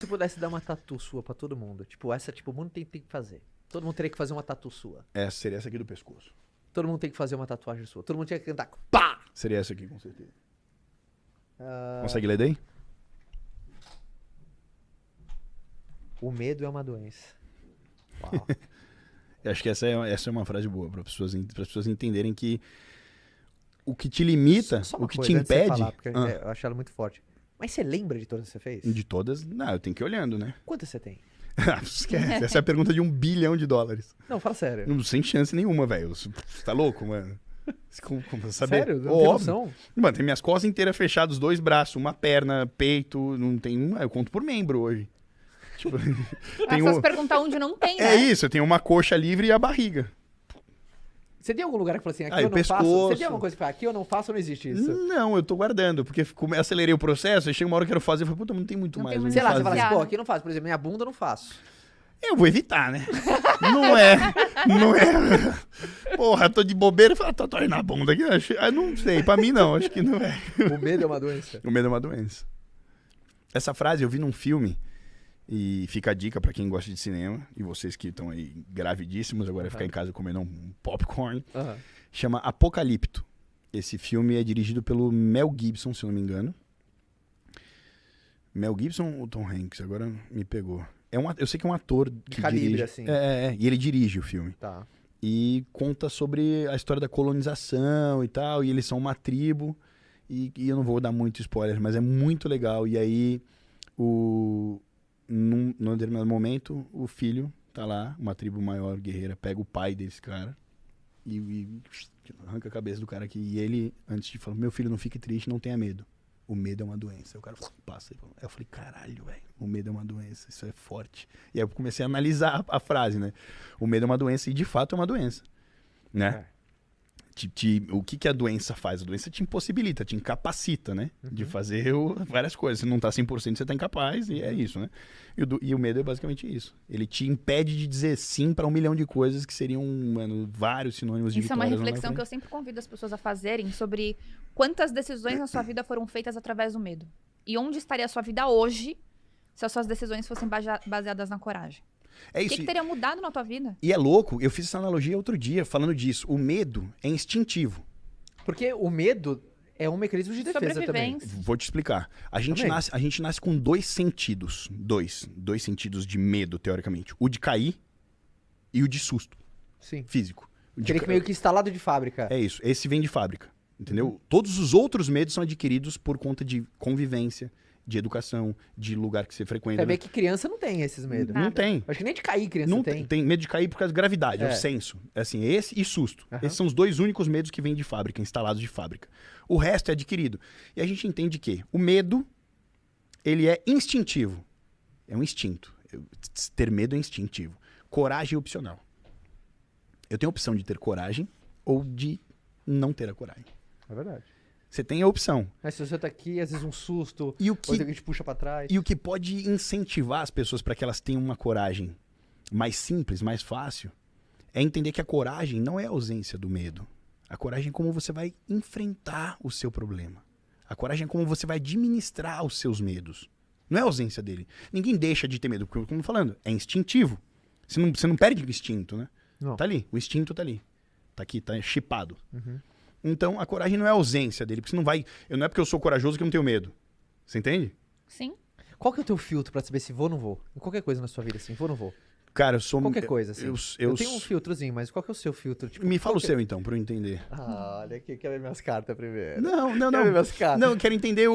tu pudesse dar uma tatu sua pra todo mundo, tipo, essa, tipo, o mundo tem que fazer. Todo mundo teria que fazer uma tatu sua. Seria essa aqui do pescoço. Todo mundo tem que fazer uma tatuagem sua. Todo mundo tinha que cantar pá! Seria essa aqui, com certeza. Consegue ler daí? O medo é uma doença. Uau. Eu acho que essa é uma frase boa para as pessoas entenderem que o que te limita, Só o uma que coisa te antes de você impede... falar, porque eu acho ela muito forte. Mas você lembra de todas que você fez? De todas, não, eu tenho que ir olhando, né? Quantas você tem? Esquece, essa é a pergunta de $1 bilhão. Não, fala sério. Não, sem chance nenhuma, velho. Você tá louco, mano? Como saber? Sério? Não tem noção? Mano, tem minhas costas inteiras fechadas, os 2 braços, uma perna, peito, não tem um... Eu conto por membro hoje. Tipo, As pessoas perguntam onde não tem, né? É isso, eu tenho uma coxa livre e a barriga. Você tem algum lugar que falou assim, aqui Ah, eu o não faço? pescoço. Você tem alguma coisa que fala, aqui eu não faço ou não existe isso? Não, eu tô guardando, porque acelerei o processo, aí chega uma hora que eu quero fazer, eu falei, puta, não tem muito Não mais. tem onde Sei lá, você fazer. fala assim, fazer. pô, aqui eu não faço. Por exemplo, minha bunda eu não faço. Eu vou evitar, né? Não é. Porra, tô de bobeira e falo, tatuagem na bunda aqui. Não sei, pra mim não, acho que não é. O medo é uma doença. O medo é uma doença. Essa frase eu vi num filme, e fica a dica pra quem gosta de cinema, e vocês que estão aí gravidíssimos, agora ficar em casa comendo um popcorn, chama Apocalipto. Esse filme é dirigido pelo Mel Gibson, se eu não me engano. Mel Gibson ou Tom Hanks? Agora me pegou. Eu sei que é um ator que calibre, dirige. assim. E ele dirige o filme. Tá. E conta sobre a história da colonização e tal, e eles são uma tribo, e eu não vou dar muito spoiler, mas é muito legal. E aí, num determinado momento, o filho tá lá, uma tribo maior, guerreira, pega o pai desse cara e arranca a cabeça do cara aqui. E ele, antes de falar, meu filho, não fique triste, não tenha medo. O medo é uma doença. Aí o cara passa. Aí eu falei, caralho, velho, o medo é uma doença, isso é forte. E aí eu comecei a analisar a frase, né? O medo é uma doença, e de fato é uma doença, né? O que a doença faz? A doença te impossibilita, te incapacita, né? De fazer várias coisas. Se não tá 100%, você tá incapaz, e é isso, né? E o medo é basicamente isso. Ele te impede de dizer sim para 1 milhão de coisas que seriam, mano, vários sinônimos de Isso é uma vitórias lá na reflexão que eu frente. sempre convido as pessoas a fazerem sobre quantas decisões na sua vida foram feitas através do medo. E onde estaria a sua vida hoje se as suas decisões fossem baseadas na coragem. É O isso. que teria mudado na tua vida? E é louco, eu fiz essa analogia outro dia falando disso. O medo é instintivo. Porque o medo é um mecanismo de defesa também. Sobrevivência. Vou te explicar. A gente Também. nasce com 2 sentidos. Dois sentidos de medo, teoricamente. O de cair e o de susto Sim. físico. O de Teria que ca- meio que instalado de fábrica. É isso. Esse vem de fábrica. Entendeu? Todos os outros medos são adquiridos por conta de convivência, de educação, de lugar que você frequenta. É bem que criança não tem esses medos. Não tem. Acho que nem de cair criança Não tem. tem medo de cair por causa de gravidade, é o É. senso. É assim, esse e susto. Aham. Esses são os 2 únicos medos que vêm de fábrica, instalados de fábrica. O resto é adquirido. E a gente entende que o medo, ele é instintivo. É um instinto. Ter medo é instintivo. Coragem é opcional. Eu tenho a opção de ter coragem ou de não ter a coragem. É verdade. Você tem a opção. Mas se você tá aqui, às vezes um susto, E o ou que, alguém te puxa pra trás. e o que pode incentivar as pessoas para que elas tenham uma coragem mais simples, mais fácil, é entender que a coragem não é a ausência do medo. A coragem é como você vai enfrentar o seu problema. A coragem é como você vai administrar os seus medos. Não é a ausência dele. Ninguém deixa de ter medo, porque, como eu tô falando, é instintivo. Você não perde o instinto, né? Não. Tá ali, o instinto tá ali. Tá aqui, tá chipado. Uhum. Então, a coragem não é a ausência dele, porque você não vai... Não é porque eu sou corajoso que eu não tenho medo. Você entende? Sim. Qual que é o teu filtro pra saber se vou ou não vou? Em qualquer coisa na sua vida, assim, vou ou não vou? Cara, eu sou... Qualquer coisa, assim. Eu tenho um filtrozinho, mas qual que é o seu filtro? Tipo, Me fala o qual que é- seu, então, pra eu entender. Ah, olha aqui, quero ver minhas cartas primeiro. Não. Quero ver minhas cartas. Não, eu quero entender.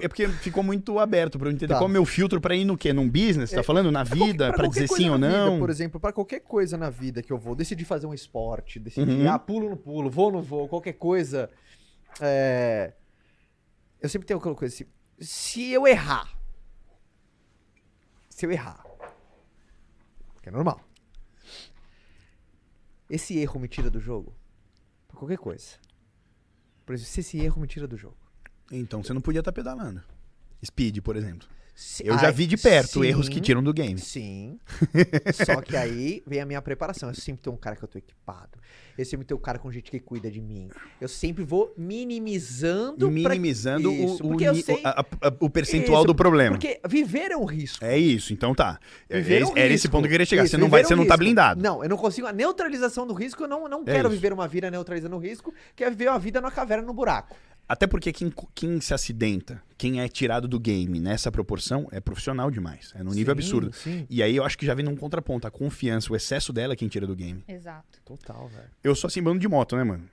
É porque ficou muito aberto pra eu entender Tá. qual é o meu filtro pra ir no quê? Num business? Tá falando? Na vida? Pra qualquer dizer coisa sim ou na vida, não? por exemplo, pra qualquer coisa na vida que eu vou, decidir fazer um esporte, decidir, Uhum. pulo ou não pulo, vou ou não vou, qualquer coisa. Eu sempre tenho aquela coisa assim, se eu errar, que é normal, esse erro me tira do jogo, pra qualquer coisa. Por exemplo, se esse erro me tira do jogo. Então você não podia estar pedalando. Speed, por exemplo. Eu já vi de perto sim, erros que tiram do game. Sim. Só que aí vem a minha preparação. Eu sempre tenho um cara que eu tô equipado. Eu sempre tenho um cara com gente que cuida de mim. Eu sempre vou minimizando... Minimizando porque eu sei... o percentual Isso, do problema. Porque viver é um risco. É isso, então tá. Viver é um Era esse risco. ponto que eu queria chegar. Isso, Você não, viver é você um não tá risco. blindado. Não, eu não consigo. A neutralização do risco, eu não quero isso. viver uma vida neutralizando o risco, que é viver uma vida numa caverna, no buraco. Até porque quem se acidenta, quem é tirado do game nessa proporção, é profissional demais. É num nível absurdo. Sim, E aí eu acho que já vem num contraponto. A confiança, o excesso dela é quem tira do game. Exato. total, velho. Eu sou assim, bando de moto, né, mano?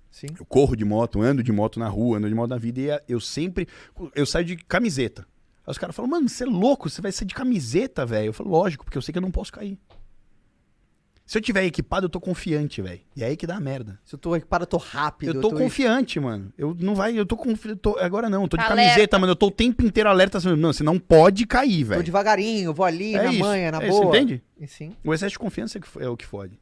Sim. Eu corro de moto, ando de moto na rua, ando de moto na vida. E eu sempre... Eu saio de camiseta. Aí os caras falam, mano, você é louco? Você vai sair de camiseta, velho? Eu falo, lógico, porque eu sei que eu não posso cair. Se eu tiver equipado, eu tô confiante, velho. E é aí que dá a merda. Se eu tô equipado, eu tô rápido. Eu tô confiante, mano. Agora não, eu tô de Alerta. camiseta, mano. Eu tô o tempo inteiro alerta. Assim, não, você não pode cair, Tô velho. devagarinho, vou ali, É na isso, manha, na é isso, boa. entende? E sim. O excesso de confiança é o que fode.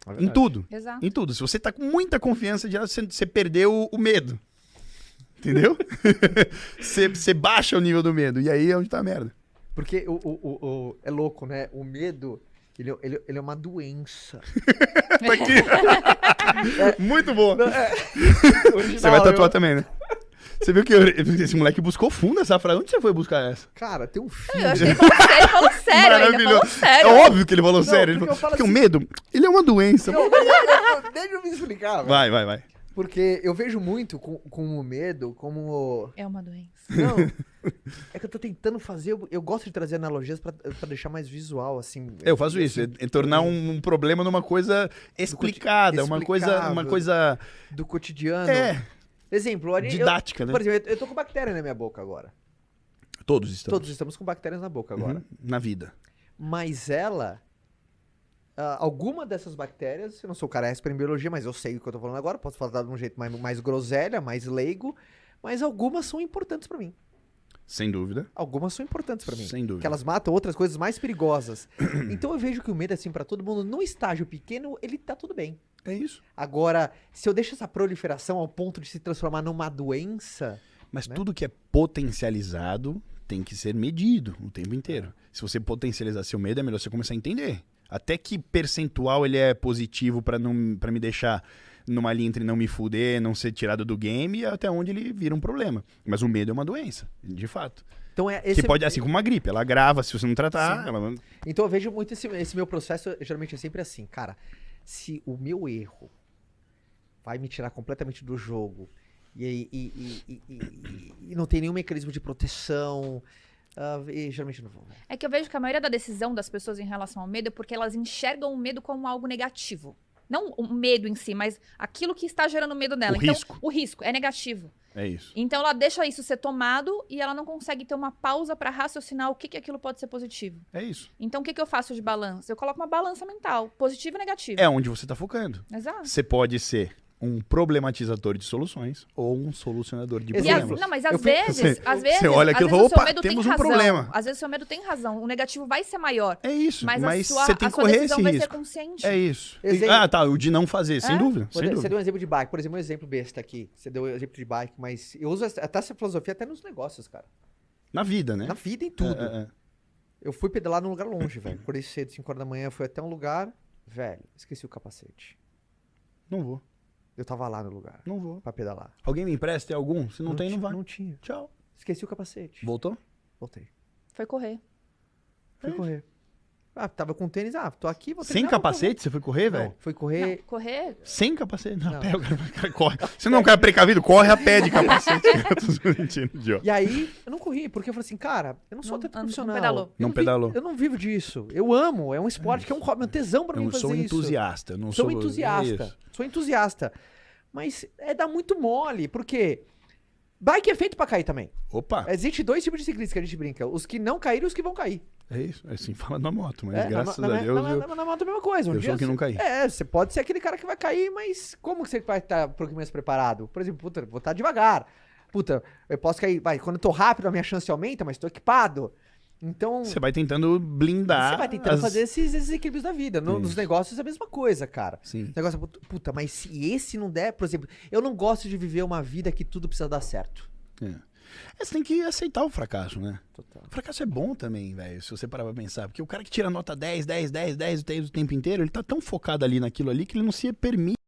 É Em verdade. tudo. Exato. Em tudo. Se você tá com muita confiança, você perdeu o medo. Entendeu? Você baixa o nível do medo. E aí é onde tá a merda. Porque é louco, né? O medo, ele é uma doença. Tá aqui. Muito bom. Original, Você vai tatuar eu- também, né? Você viu que esse moleque buscou fundo essa frase. Onde você foi buscar essa? Cara, tem um filme. Eu achei que ele falou sério, ele falou Maravilhoso. sério. É óbvio que ele falou sério. Ele porque falou, eu falo porque o assim- medo, ele é uma doença. Não, deixa eu me explicar, velho. Vai. Porque eu vejo muito com o medo como... É uma doença. Não, é que eu tô tentando fazer... Eu gosto de trazer analogias pra deixar mais visual, assim. Eu faço isso, é tornar um problema numa coisa explicada, uma coisa Do cotidiano. Exemplo, didática, né? Por exemplo, eu tô com bactéria na minha boca agora. Todos estamos. Todos estamos com bactérias na boca agora. Uhum, na vida. Mas ela... alguma dessas bactérias, eu não sou cara expert em biologia, mas eu sei o que eu tô falando agora, posso falar de um jeito mais groselha, mais leigo, mas algumas são importantes pra mim. Sem dúvida. Algumas são importantes pra mim. Sem dúvida. Que elas matam outras coisas mais perigosas. Então eu vejo que o medo, assim, pra todo mundo, num estágio pequeno, ele tá tudo bem. É isso. Agora, se eu deixo essa proliferação ao ponto de se transformar numa doença... Mas né? tudo que é potencializado tem que ser medido o tempo inteiro. Se você potencializar seu medo, é melhor você começar a entender. Até que percentual ele é positivo pra me deixar numa linha entre não me fuder, não ser tirado do game, e até onde ele vira um problema. Mas o medo é uma doença, de fato. Então, Que pode, assim como uma gripe, ela agrava, se você não tratar, Sim. ela... Então eu vejo muito esse meu processo, geralmente é sempre assim, cara, se o meu erro vai me tirar completamente do jogo e não tem nenhum mecanismo de proteção, e geralmente não vou. É que eu vejo que a maioria da decisão das pessoas em relação ao medo é porque elas enxergam o medo como algo negativo. Não o medo em si, mas aquilo que está gerando medo nela. O Então, risco. o risco é negativo. É isso. Então ela deixa isso ser tomado e ela não consegue ter uma pausa para raciocinar o que aquilo pode ser positivo. É isso. Então o que eu faço de balança? Eu coloco uma balança mental, positivo e negativo. É onde você tá focando. Exato. Você pode ser um problematizador de soluções ou um solucionador de Exato. E problemas. não, mas Eu às penso- vezes, às vezes, você olha aquilo e às fala, vezes o seu opa, medo tem temos um razão. problema. Às vezes o seu medo tem razão. O negativo vai ser maior. É isso, Mas, mas a sua, você tem a que sua correr decisão esse vai risco. ser consciente. É isso. Exemplo. Ah, tá, o de não fazer, sem dúvida, sem Você dúvida. deu um exemplo de bike, por exemplo, um exemplo besta aqui. Você deu um exemplo de bike, mas eu uso até essa filosofia até nos negócios, cara. Na vida, né? Na vida, em tudo. É. Eu fui pedalar num lugar longe, velho. Acordei cedo, 5 horas da manhã, fui até um lugar, velho, esqueci o capacete. Não vou, Eu tava lá no lugar não vou. pra pedalar. Alguém me empresta? Tem algum? Se não tem, não ti- vai. Não tinha. Tchau. Esqueci o capacete. Voltou? Voltei. Foi correr. Fui correr. Tava com tênis, tô aqui, vou Sem terminar, vou capacete você foi correr, correr. velho? Não, fui correr. Não, correr. Sem capacete? Não, Não. pé, o cara corre. Se não é um cara precavido, corre a pé de capacete. Eu tô mentindo, idiota. E aí, eu não corri, porque eu falei assim, cara, eu não sou Não- atleta não profissional. pedalou. Não pedalou. Eu não vivo disso. Eu amo, é um esporte que é um hobby, é um tesão pra Eu mim fazer sou isso. entusiasta. Não Sou sou entusiasta. Isso. Sou entusiasta. Mas dá muito mole, porque bike é feito pra cair também. Opa, Existe 2 tipos de ciclistas que a gente brinca. Os que não caíram e os que vão cair. é isso. Assim fala na moto, mas É, graças na, a na, Deus na, eu... na, na moto é a mesma coisa. Um eu dia sou o que você- não caí. Você pode ser aquele cara que vai cair, mas como que você vai estar um pouquinho mais preparado? Por exemplo, puta, vou estar devagar. Puta, eu posso cair. Quando eu tô rápido, a minha chance aumenta, mas tô equipado. Então, Você vai tentando blindar você vai tentando as- fazer esses equilíbrios da vida. Nos Isso. negócios é a mesma coisa, cara. Sim. Negócio, mas se esse não der, por exemplo, eu não gosto de viver uma vida que tudo precisa dar certo. É. Você tem que aceitar o fracasso, né? Total. O fracasso é bom também, velho, se você parar pra pensar. Porque o cara que tira nota 10 o tempo inteiro, ele tá tão focado ali naquilo ali que ele não se permite